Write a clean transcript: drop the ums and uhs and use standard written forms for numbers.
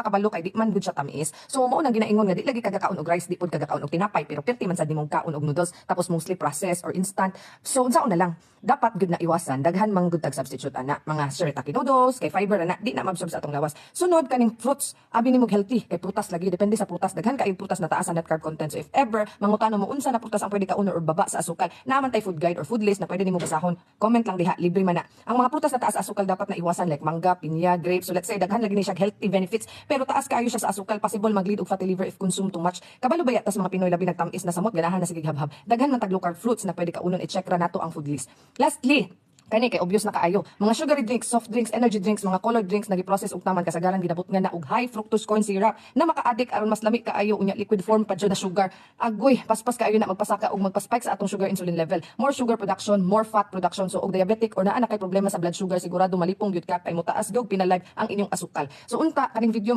kabalo kay di man gud siya tamis. So mao nang ginaingon nga di lagi kagakaon og rice, di pud kagakaon og tinapay, pero perti man sa nimong kaon og noodles tapos mostly processed or instant. So unsaon na lang, dapat gud na iwasan daghan man gud tag substitute ana, mga shirataki noodles kay fiber ana di na mabsorb sa atong lawas. Sunod kaning fruits, abi nimo healthy kay prutas lagi, depende sa prutas, daghan kay prutas na taas ang net carb content. So if ever mangutano mo unsa na prutas ang pwede kauno or baba sa asukal, naman tay food guide or food list na pwede nimo basahon. Comment lang diha, libre man na. Ang mga prutas na taas sa asukal dapat na iwasan like mangga, pinya, grapes. So let's say daghan lagi ni siya healthy benefits pero taas kaayo siya sa asukal, possible mag-lead og fatty liver if consumed too much. Kabalo ba tas mga Pinoy labi nagtamis na samot ganahan na sige habhab. Daghan man tag low carb fruits na pwede kaunon, i-check ra nato ang food list. Lastly, kani kay obvious na kaayo, mga sugary drinks, soft drinks, energy drinks, mga colored drinks nagi-process og taman kasagaran ginabot nga na og high fructose corn syrup na maka-addict aron mas lami kaayo unya liquid form pa jud na sugar. Agoy, paspas kaayo na magpasaka og magpa-spike sa atong sugar insulin level. More sugar production, more fat production. So og diabetic or naa na kay problema sa blood sugar, sigurado malipong gyud ka kay motaas gyud pinalive ang inyong asukal. So unta kaning video